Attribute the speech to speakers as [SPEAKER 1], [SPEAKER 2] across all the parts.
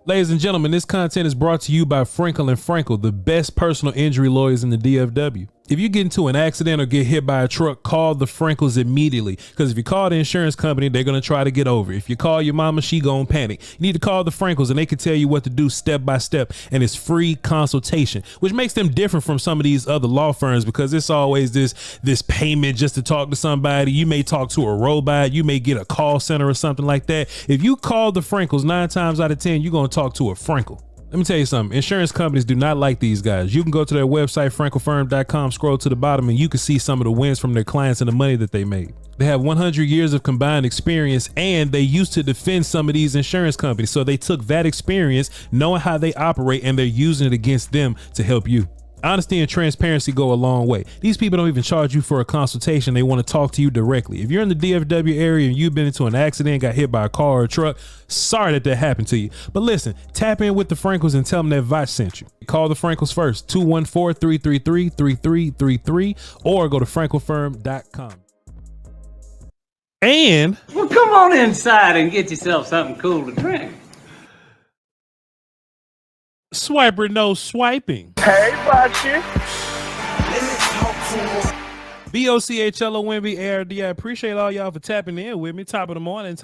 [SPEAKER 1] Ladies and gentlemen, this content is brought to you by Frankel and Frankel, the best personal injury lawyers in the DFW. If you get into an accident or get hit by a truck, call the Frankels immediately. Because if you call the insurance company, they're going to try to get over it. If you call your mama, she going to panic. You need to call the Frankels and they can tell you what to do step by step. And it's free consultation, which makes them different from some of these other law firms because it's always this payment just to talk to somebody. You may talk to a robot. You may get a call center or something like that. If you call the Frankels, 9 times out of 10, you're going to talk to a Frankel. Let me tell you something. Insurance companies do not like these guys. You can go to their website, frankelfirm.com, scroll to the bottom, and you can see some of the wins from their clients and the money that they made. They have 100 years of combined experience, and they used to defend some of these insurance companies. So they took that experience, knowing how they operate, and they're using it against them to help you. Honesty and transparency go a long way. These people don't even charge you for a consultation. They want to talk to you directly. If you're in the DFW area and you've been into an accident, got hit by a car or a truck, sorry that happened to you. But listen, tap in with the Frankels and tell them that Voch sent you. Call the Frankels first, 214-333-3333, or go to frankelfirm.com. And
[SPEAKER 2] well, come on inside and get yourself something cool to drink.
[SPEAKER 1] Swiper no swiping.
[SPEAKER 3] Hey, Bachi.
[SPEAKER 1] BOCHLONB ARD. I appreciate all y'all for tapping in with me. Top of the morning.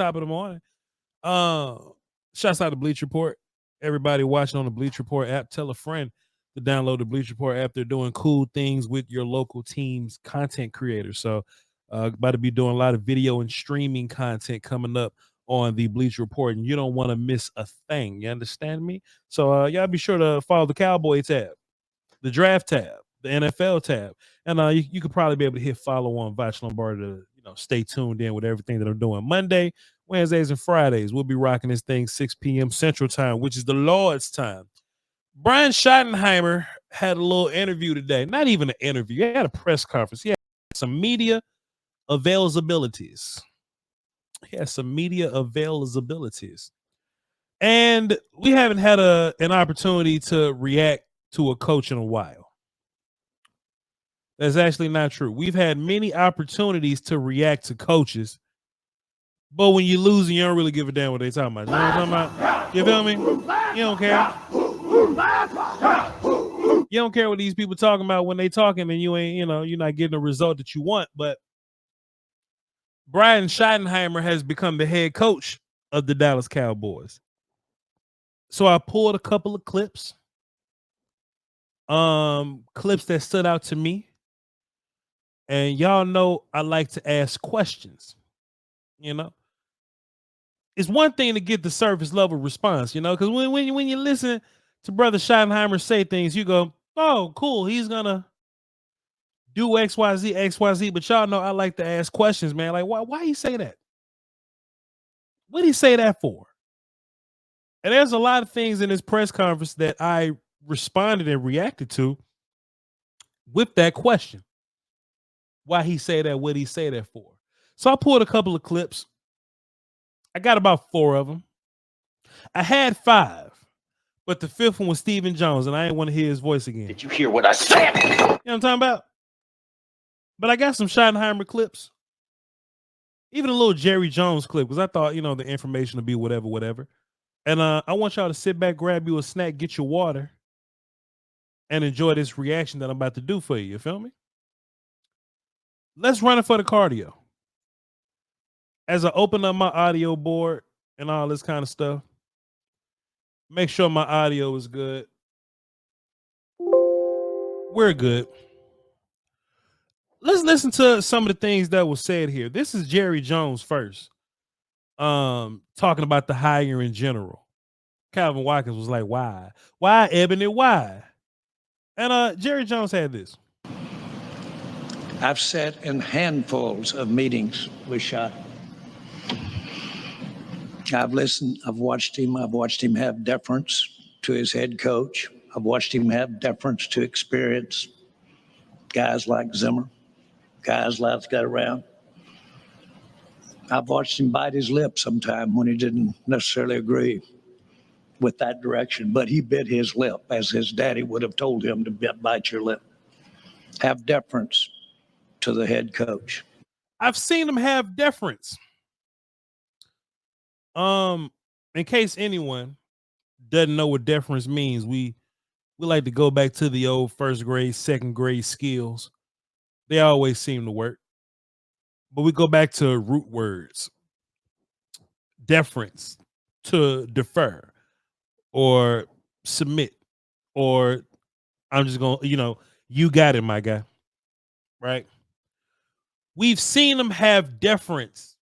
[SPEAKER 1] Shouts out to Bleach Report. Everybody watching on the Bleach Report app, tell a friend to download the Bleach Report app. They're doing cool things with your local team's content creators. So about to be doing a lot of video and streaming content coming up on the Bleach Report, and you don't want to miss a thing. You understand me? So y'all be sure to follow the Cowboy tab, the draft tab, the NFL tab, and you could probably be able to hit follow on Voch Lombardi to stay tuned in with everything that I'm doing. Monday, Wednesdays, and Fridays, we'll be rocking this thing 6 p.m. Central Time, which is the Lord's time. Brian Schottenheimer had a little interview today. Not even an interview. He had a press conference. He had some media availabilities. And we haven't had an opportunity to react to a coach in a while. That's actually not true. We've had many opportunities to react to coaches, but when you're losing, you don't really give a damn what they're talking about. You know what I'm talking about? You feel me? You don't care. You don't care what these people talking about when they talking, and you ain't, you're not getting the result that you want. But Brian Schottenheimer has become the head coach of the Dallas Cowboys. So I pulled a couple of clips that stood out to me. And y'all know I like to ask questions. It's one thing to get the surface level response, because when you listen to Brother Schottenheimer say things, you go, oh, cool, he's gonna do XYZ, but y'all know I like to ask questions, man. Like, why he say that? What did he say that for? And there's a lot of things in this press conference that I responded and reacted to with that question. Why he say that, what he say that for? So I pulled a couple of clips. I got about 4 of them. I had 5, but the 5th one was Stephen Jones, and I didn't want to hear his voice again.
[SPEAKER 3] Did you hear what I said?
[SPEAKER 1] You know what I'm talking about? But I got some Schottenheimer clips. Even a little Jerry Jones clip, because I thought, the information would be whatever. And I want y'all to sit back, grab you a snack, get your water, and enjoy this reaction that I'm about to do for you. You feel me? Let's run it for the cardio. As I open up my audio board and all this kind of stuff, make sure my audio is good. We're good. Let's listen to some of the things that was said here. This is Jerry Jones first, talking about the hire in general. Calvin Watkins was like, why? Why, Ebony, why? And Jerry Jones had this.
[SPEAKER 4] I've sat in handfuls of meetings with Schott. I've listened, I've watched him have deference to his head coach. I've watched him have deference to experience guys like Zimmer, guys like got around. I've watched him bite his lip sometime when he didn't necessarily agree with that direction, but he bit his lip as his daddy would have told him to bite your lip. Have deference to the head coach.
[SPEAKER 1] I've seen him have deference. In case anyone doesn't know what deference means, we like to go back to the old first grade, second grade skills. They always seem to work. But we go back to root words. Deference, to defer, or submit, or I'm just going to, you got it, my guy. Right? We've seen them have deference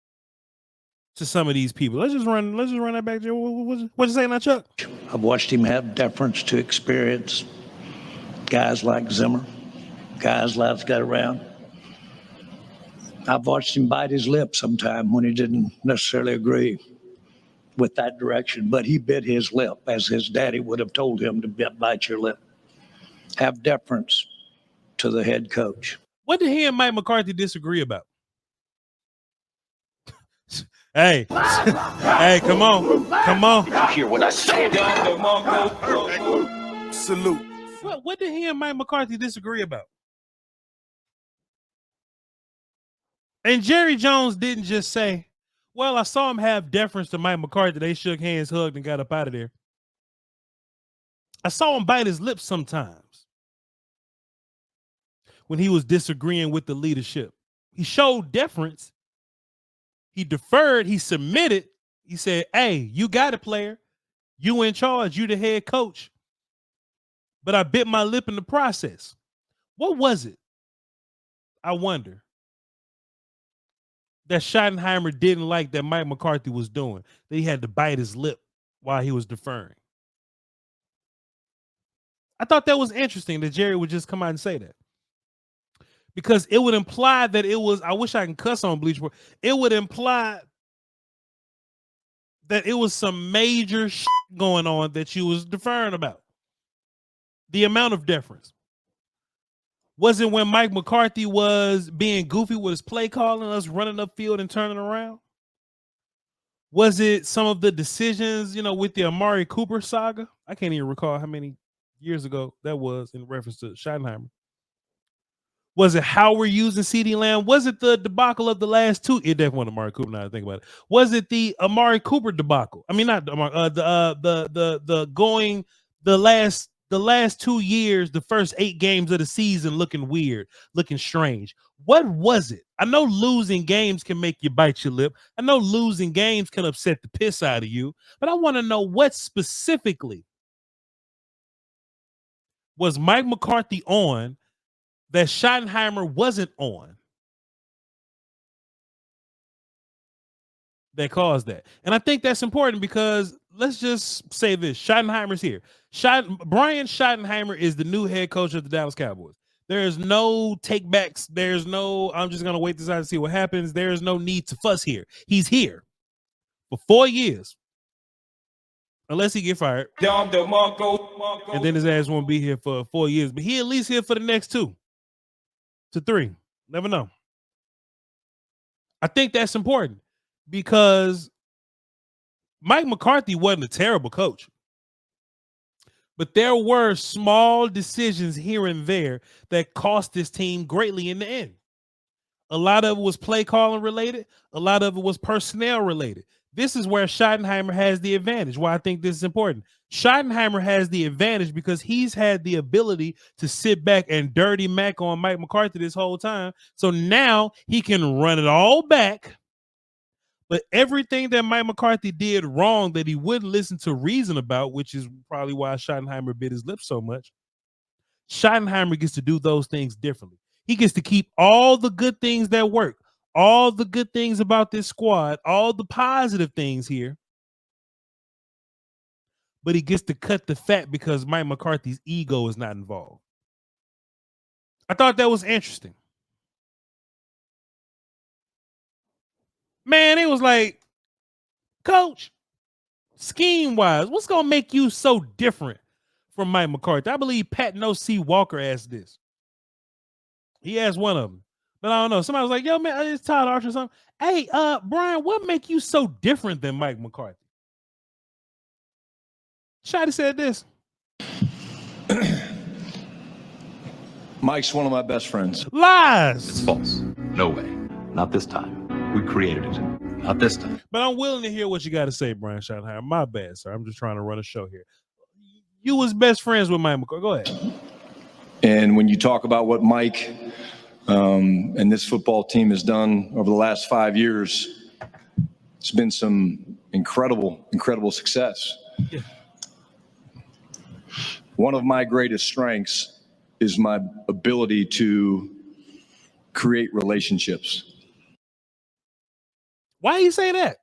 [SPEAKER 1] to some of these people. Let's just run that back there. What you saying now, Chuck?
[SPEAKER 4] I've watched him have deference to experience. Guys like Zimmer, guys Louds got around. I've watched him bite his lip sometime when he didn't necessarily agree with that direction, but he bit his lip as his daddy would have told him to bite your lip. Have deference to the head coach.
[SPEAKER 1] What did he and Mike McCarthy disagree about? Hey, hey, come on.
[SPEAKER 3] You hear what I said?
[SPEAKER 5] Salute.
[SPEAKER 1] What did he and Mike McCarthy disagree about? And Jerry Jones didn't just say, well, I saw him have deference to Mike McCarthy. They shook hands, hugged, and got up out of there. I saw him bite his lips sometimes when he was disagreeing with the leadership. He showed deference. He deferred. He submitted. He said, hey, you got it, player. You in charge. You the head coach. But I bit my lip in the process. What was it? I wonder. That Schottenheimer didn't like that Mike McCarthy was doing. That he had to bite his lip while he was deferring. I thought that was interesting that Jerry would just come out and say that. Because it would imply that it was, I wish I can cuss on Bleach Report. It would imply that it was some major shit going on that you was deferring about. The amount of deference. Was it when Mike McCarthy was being goofy with his play calling, us running upfield and turning around? Was it some of the decisions, with the Amari Cooper saga? I can't even recall how many years ago that was in reference to Schottenheimer. Was it how we're using CeeDee Lamb? Was it the debacle of the last two? It definitely wasn't Amari Cooper. Now I think about it. Was it the Amari Cooper debacle? I mean, not the last 2 years, the first 8 games of the season looking weird, looking strange. What was it? I know losing games can make you bite your lip. I know losing games can upset the piss out of you, but I want to know what specifically was Mike McCarthy on that Schottenheimer wasn't on that caused that. And I think that's important because let's just say this. Schottenheimer's here. Brian Schottenheimer is the new head coach of the Dallas Cowboys. There's no takebacks. There's no, I'm just going to wait this out to see what happens. There's no need to fuss here. He's here for 4 years. Unless he get fired. And then his ass won't be here for 4 years. But he at least here for the next 2 to 3. Never know. I think that's important because Mike McCarthy wasn't a terrible coach. But there were small decisions here and there that cost this team greatly in the end. A lot of it was play calling related. A lot of it was personnel related. This is where Schottenheimer has the advantage. Why I think this is important. Schottenheimer has the advantage because he's had the ability to sit back and dirty Mac on Mike McCarthy this whole time. So now he can run it all back. But everything that Mike McCarthy did wrong that he wouldn't listen to reason about, which is probably why Schottenheimer bit his lip so much, Schottenheimer gets to do those things differently. He gets to keep all the good things that work, all the good things about this squad, all the positive things here. But he gets to cut the fat because Mike McCarthy's ego is not involved. I thought that was interesting. Man, it was like, Coach, scheme-wise, what's going to make you so different from Mike McCarthy? I believe Pat NOC Walker asked this. He asked one of them. But I don't know. Somebody was like, yo, man, it's Todd Archer or something. Hey, Brian, what make you so different than Mike McCarthy? Shotty said this.
[SPEAKER 6] Mike's one of my best friends.
[SPEAKER 1] Lies.
[SPEAKER 7] It's false. No way. Not this time. We created it.
[SPEAKER 5] Not this time.
[SPEAKER 1] But I'm willing to hear what you got to say, Brian Schottenheimer. My bad, sir. I'm just trying to run a show here. You was best friends with Mike McCarthy. Go ahead.
[SPEAKER 6] And when you talk about what Mike and this football team has done over the last 5 years, it's been some incredible success.
[SPEAKER 1] Yeah.
[SPEAKER 6] One of my greatest strengths is my ability to create relationships.
[SPEAKER 1] Why you say that?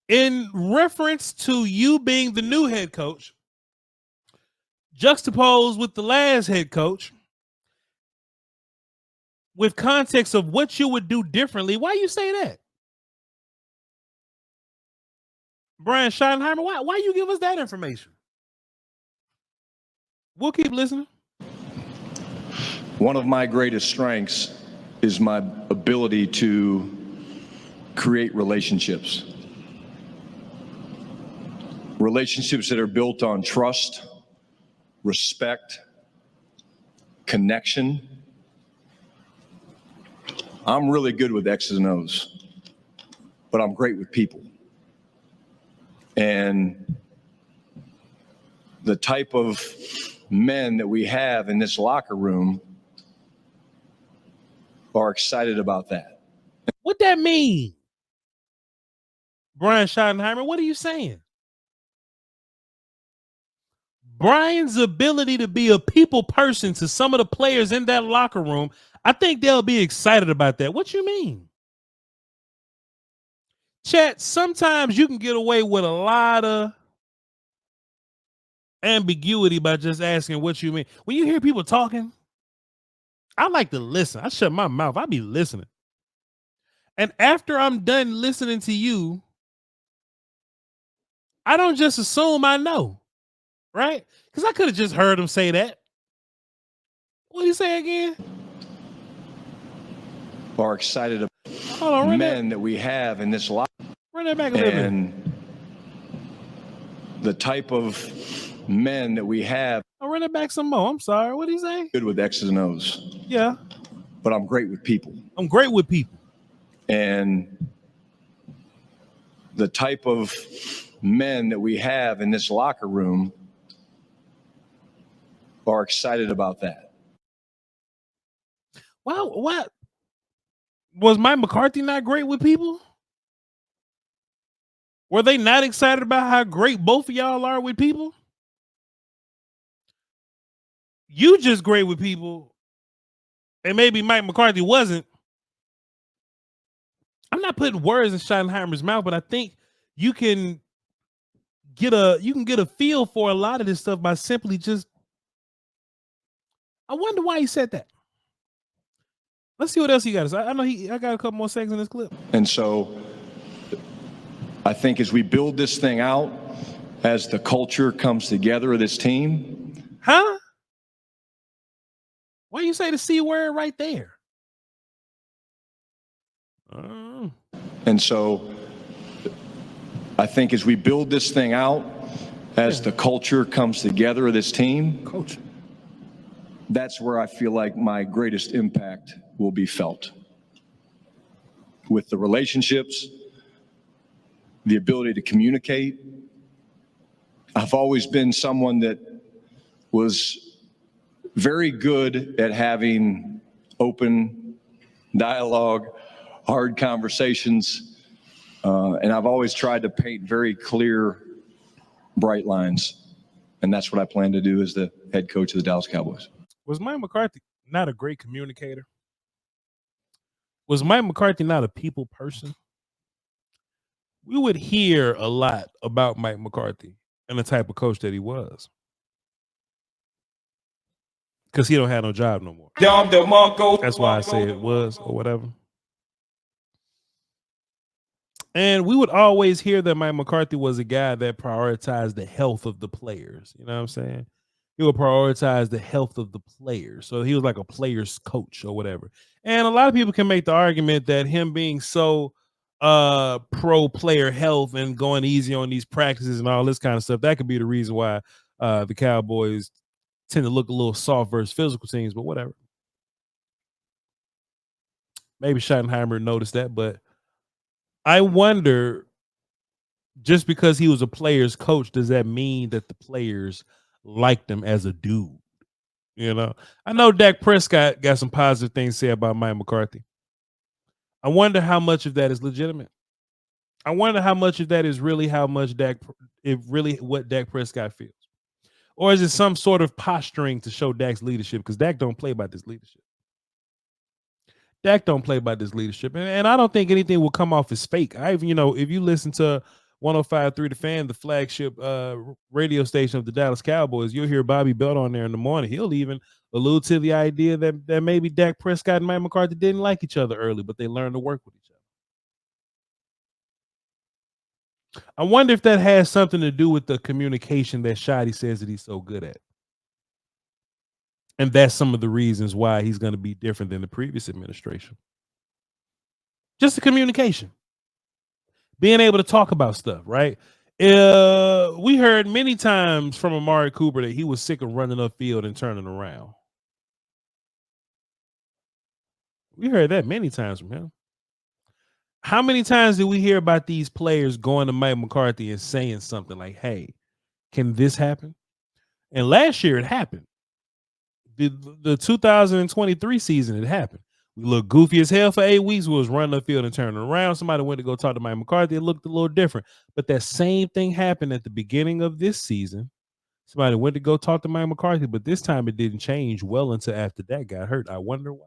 [SPEAKER 1] In reference to you being the new head coach, juxtaposed with the last head coach, with context of what you would do differently, why you say that? Brian Schottenheimer, why you give us that information? We'll keep listening.
[SPEAKER 6] One of my greatest strengths is my ability to create relationships. Relationships that are built on trust, respect, connection. I'm really good with X's and O's, but I'm great with people. And the type of men that we have in this locker room are excited about that.
[SPEAKER 1] What that mean? Brian Schottenheimer, what are you saying? Brian's ability to be a people person to some of the players in that locker room, I think they'll be excited about that. What you mean? Chat, sometimes you can get away with a lot of ambiguity by just asking what you mean. When you hear people talking, I like to listen. I shut my mouth. I be listening. And after I'm done listening to you, I don't just assume I know, right? Because I could have just heard him say that. What did he say again?
[SPEAKER 6] Are excited about men that we have in this locker room.
[SPEAKER 1] Run that back a little bit.
[SPEAKER 6] And the type of men that we have.
[SPEAKER 1] I'll run it back some more. I'm sorry. What did he say?
[SPEAKER 6] Good with X's and O's.
[SPEAKER 1] Yeah.
[SPEAKER 6] But I'm great with people.
[SPEAKER 1] I'm great with people.
[SPEAKER 6] And the type of men that we have in this locker room are excited about that.
[SPEAKER 1] Wow, what? Was Mike McCarthy not great with people? Were they not excited about how great both of y'all are with people? You just great with people, and maybe Mike McCarthy wasn't. I'm not putting words in Schottenheimer's mouth, but I think you can get a feel for a lot of this stuff by simply just. I wonder why he said that. Let's see what else he got. I know I got a couple more seconds in this clip.
[SPEAKER 6] And so I think as we build this thing out, as the culture comes together of this team.
[SPEAKER 1] Huh? Why you say the C word right there?
[SPEAKER 6] And so I think as we build this thing out, as the culture comes together of this team, that's where I feel like my greatest impact will be felt. With the relationships, the ability to communicate. I've always been someone that was very good at having open dialogue, hard conversations, and I've always tried to paint very clear, bright lines. And that's what I plan to do as the head coach of the Dallas Cowboys.
[SPEAKER 1] Was Mike McCarthy not a great communicator? Was Mike McCarthy not a people person? We would hear a lot about Mike McCarthy and the type of coach that he was. Because he don't have no job no more. That's why I say it was or whatever. And we would always hear that Mike McCarthy was a guy that prioritized the health of the players. You know what I'm saying? He would prioritize the health of the players. So he was like a player's coach or whatever. And a lot of people can make the argument that him being so pro player health and going easy on these practices and all this kind of stuff, that could be the reason why the Cowboys tend to look a little soft versus physical teams, but whatever. Maybe Schottenheimer noticed that, but I wonder, just because he was a player's coach, does that mean that the players liked him as a dude? You know, I know Dak Prescott got some positive things to say about Mike McCarthy. I wonder how much of that is legitimate. I wonder how much of that is really what Dak Prescott feels. Or is it some sort of posturing to show Dak's leadership? Because Dak don't play by this leadership. Dak don't play by this leadership. And I don't think anything will come off as fake. If you listen to 105.3 The Fan, the flagship radio station of the Dallas Cowboys, you'll hear Bobby Belt on there in the morning. He'll even allude to the idea that maybe Dak Prescott and Mike McCarthy didn't like each other early, but they learned to work with each other. I wonder if that has something to do with the communication that Shotty says that he's so good at. And that's some of the reasons why he's going to be different than the previous administration. Just the communication. Being able to talk about stuff, right? We heard many times from Amari Cooper that he was sick of running upfield and turning around. We heard that many times from him. How many times did we hear about these players going to Mike McCarthy and saying something like, hey, can this happen? And last year it happened. The 2023 season, it happened. We looked goofy as hell for 8 weeks. We was running the field and turning around. Somebody went to go talk to Mike McCarthy. It looked a little different. But that same thing happened at the beginning of this season. Somebody went to go talk to Mike McCarthy, but this time it didn't change well until after that got hurt. I wonder why.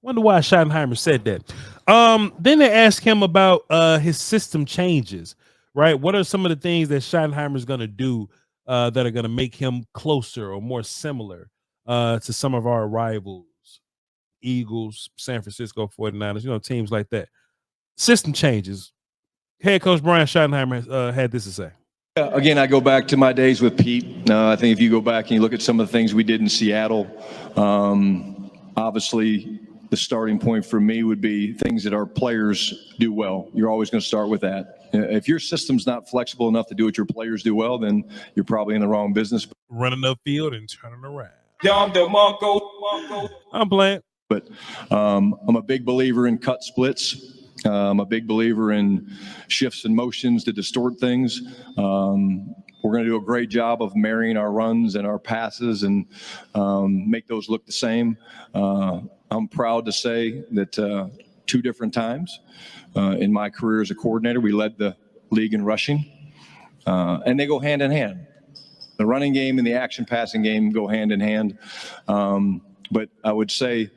[SPEAKER 1] Wonder why Schottenheimer said that. Then they asked him about his system changes, right? What are some of the things that Schottenheimer is going to do that are going to make him closer or more similar to some of our rivals, Eagles, San Francisco 49ers, teams like that? System changes. Head coach Brian Schottenheimer had this to say.
[SPEAKER 6] Again, I go back to my days with Pete. I think if you go back and you look at some of the things we did in Seattle, obviously the starting point for me would be things that our players do well. You're always going to start with that. If your system's not flexible enough to do what your players do well, then you're probably in the wrong business.
[SPEAKER 1] Running up field and turning around. I'm playing.
[SPEAKER 6] But I'm a big believer in cut splits. I'm a big believer in shifts and motions to distort things. We're going to do a great job of marrying our runs and our passes and make those look the same. I'm proud to say that 2 different times in my career as a coordinator, we led the league in rushing, and they go hand in hand. The running game and the action passing game go hand in hand. But I would say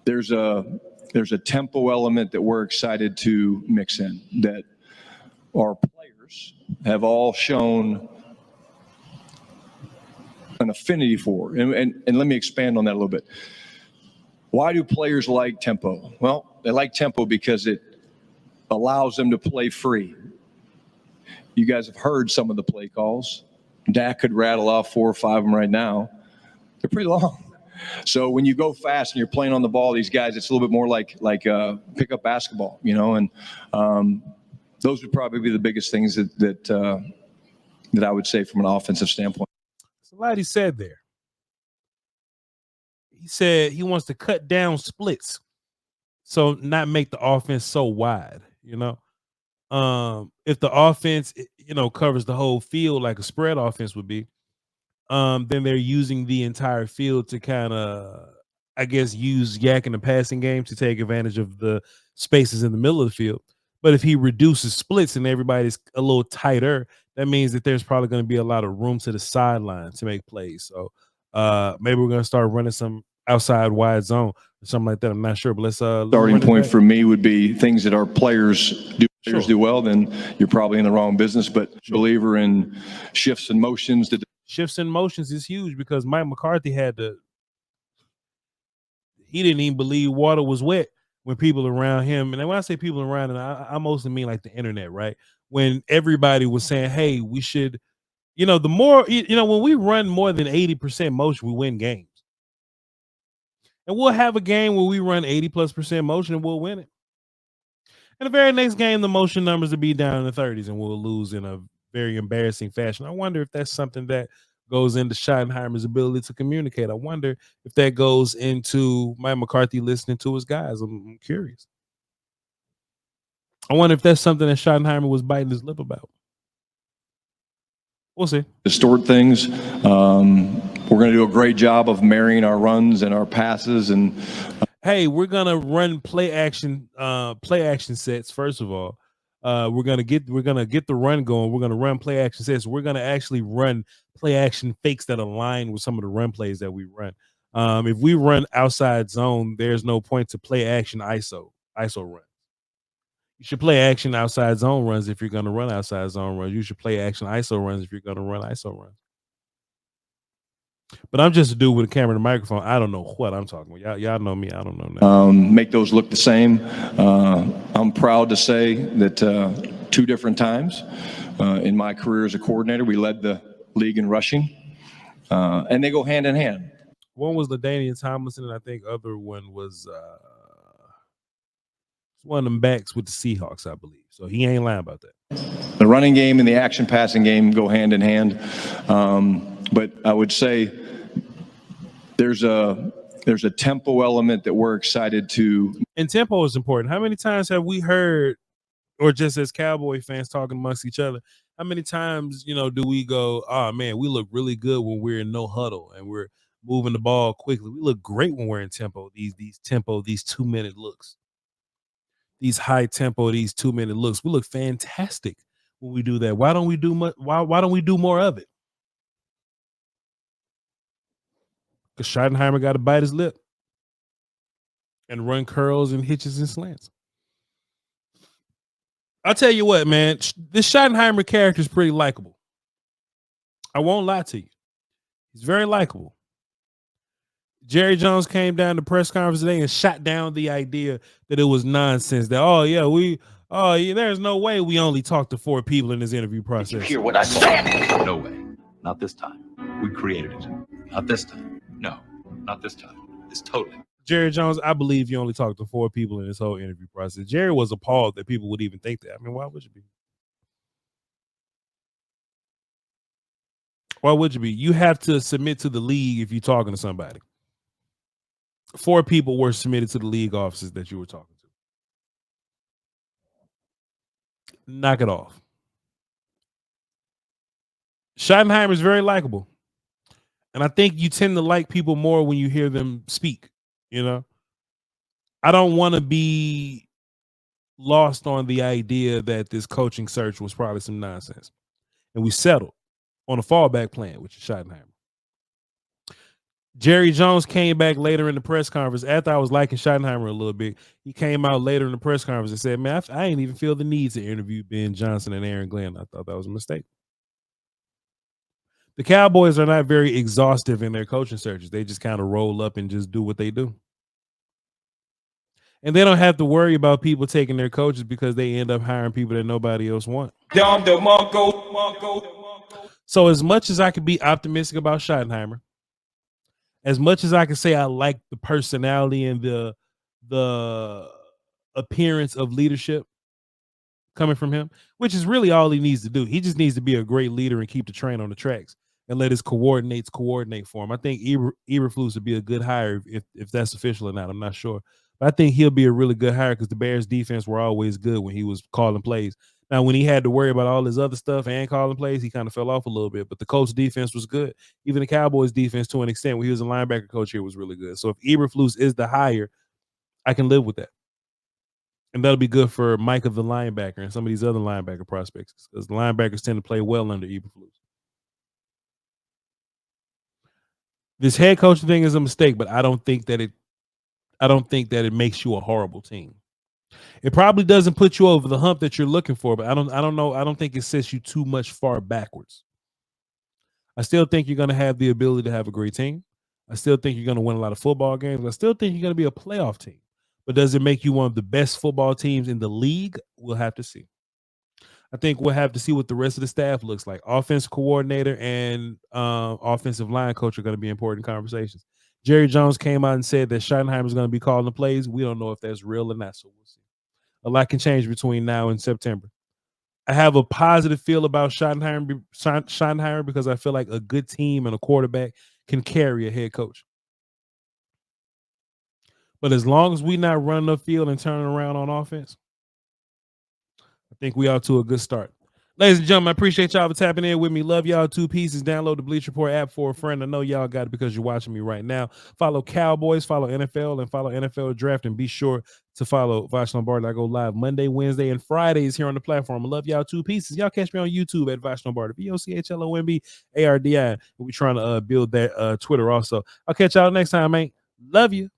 [SPEAKER 6] there's a tempo element that we're excited to mix in, that our players have all shown an affinity for. And let me expand on that a little bit. Why do players like tempo? Well, they like tempo because it allows them to play free. You guys have heard some of the play calls. Dak could rattle off 4 or 5 of them right now. They're pretty long. So when you go fast and you're playing on the ball, these guys, it's a little bit more like pickup basketball, and those would probably be the biggest things that I would say from an offensive standpoint.
[SPEAKER 1] That's a lot he said there. He said he wants to cut down splits, so not make the offense so wide. If the offense, covers the whole field like a spread offense would be, then they're using the entire field to kind of, I guess, use yak in the passing game to take advantage of the spaces in the middle of the field. But if he reduces splits and everybody's a little tighter, that means that there's probably going to be a lot of room to the sideline to make plays. So maybe we're going to start running some outside wide zone or something like that. I'm not sure, but let's
[SPEAKER 6] starting point for me would be things that our players do. Players do well, then you're probably in the wrong business. But believer in shifts and motions.
[SPEAKER 1] Shifts and motions is huge because Mike McCarthy he didn't even believe water was wet when people around him, and when I say people around, and I mostly mean like the internet, right? When everybody was saying, hey, we should, the more, when we run more than 80% motion, we win games. And we'll have a game where we run 80+% motion and we'll win it. And the very next game, the motion numbers will be down in the 30s and we'll lose in a very embarrassing fashion. I wonder if that's something that goes into Schottenheimer's ability to communicate. I wonder if that goes into Mike McCarthy listening to his guys. I'm curious. I wonder if that's something that Schottenheimer was biting his lip about. We'll see.
[SPEAKER 6] Distort things. We're going to do a great job of marrying our runs and our passes. And
[SPEAKER 1] hey, we're gonna run play action sets. First of all, we're gonna get the run going. We're gonna run play action sets. We're gonna actually run play action fakes that align with some of the run plays that we run. If we run outside zone, there's no point to play action ISO run. You should play action outside zone runs if you're going to run outside zone runs. You should play action ISO runs if you're going to run ISO runs. But I'm just a dude with a camera and a microphone. I don't know what I'm talking about. Y'all know me. I don't know nothing.
[SPEAKER 6] Make those look the same. I'm proud to say that 2 different times in my career as a coordinator, we led the league in rushing, and they go hand in hand.
[SPEAKER 1] One was LaDainian Tomlinson, and I think other one was one of them backs with the Seahawks, I believe. So he ain't lying about that.
[SPEAKER 6] The running game and the action passing game go hand in hand. But I would say there's a tempo element that we're excited to.
[SPEAKER 1] And tempo is important. How many times have we heard, or just as Cowboy fans talking amongst each other, how many times, do we go, oh man, we look really good when we're in no huddle and we're moving the ball quickly. We look great when we're in tempo. These 2-minute looks. These high tempo, these 2-minute looks. We look fantastic when we do that. Why don't we do much? Why don't we do more of it? Because Schottenheimer got to bite his lip and run curls and hitches and slants. I'll tell you what, man. This Schottenheimer character is pretty likable. I won't lie to you. He's very likable. Jerry Jones came down to press conference today and shot down the idea that it was nonsense. That there's no way we only talked to 4 people in this interview process.
[SPEAKER 3] Did you hear what I said?
[SPEAKER 5] No way. Not this time. We created it. Not this time. No, not this time. It's totally.
[SPEAKER 1] Jerry Jones, I believe you only talked to 4 people in this whole interview process. Jerry was appalled that people would even think that. I mean, why would you be? Why would you be? You have to submit to the league if you're talking to somebody. 4 people were submitted to the league offices that you were talking to. Knock it off. Schottenheimer is very likable. And I think you tend to like people more when you hear them speak. I don't want to be lost on the idea that this coaching search was probably some nonsense. And we settled on a fallback plan, which is Schottenheimer. Jerry Jones came back later in the press conference after I was liking Schottenheimer a little bit. He came out later in the press conference and said, man, I ain't even feel the need to interview Ben Johnson and Aaron Glenn. I thought that was a mistake. The Cowboys are not very exhaustive in their coaching searches. They just kind of roll up and just do what they do. And they don't have to worry about people taking their coaches because they end up hiring people that nobody else wants. So as much as I could be optimistic about Schottenheimer, as much as I can say I like the personality and the appearance of leadership coming from him, which is really all he needs to do. He just needs to be a great leader and keep the train on the tracks and let his coordinates coordinate for him. I think Eberflus would be a good hire if that's official or not. I'm not sure. But I think he'll be a really good hire because the Bears defense were always good when he was calling plays. Now, when he had to worry about all his other stuff and calling plays, he kind of fell off a little bit. But the Colts defense was good. Even the Cowboys defense, to an extent, when he was a linebacker coach here, was really good. So if Eberflus is the hire, I can live with that. And that'll be good for Micah, the linebacker, and some of these other linebacker prospects because the linebackers tend to play well under Eberflus. This head coaching thing is a mistake, but I don't think that it makes you a horrible team. It probably doesn't put you over the hump that you're looking for, but I don't know. I don't think it sets you too much far backwards. I still think you're going to have the ability to have a great team. I still think you're going to win a lot of football games. I still think you're going to be a playoff team. But does it make you one of the best football teams in the league? We'll have to see. I think we'll have to see what the rest of the staff looks like. Offensive coordinator and offensive line coach are going to be important conversations. Jerry Jones came out and said that Schottenheimer is going to be calling the plays. We don't know if that's real or not, so we'll see. A lot can change between now and September. I have a positive feel about Schottenheimer because I feel like a good team and a quarterback can carry a head coach. But as long as we not running the field and turning around on offense, I think we are to a good start. Ladies and gentlemen, I appreciate y'all for tapping in with me. Love y'all. 2 pieces. Download the Bleacher Report app for a friend. I know y'all got it because you're watching me right now. Follow Cowboys, follow NFL, and follow NFL Draft. And be sure to follow Voch Lombardi. I go live Monday, Wednesday, and Fridays here on the platform. I love y'all. 2 pieces. Y'all catch me on YouTube at Voch Lombardi. VOCHLOMBARDI. We're trying to build that Twitter also. I'll catch y'all next time, mate. Love you.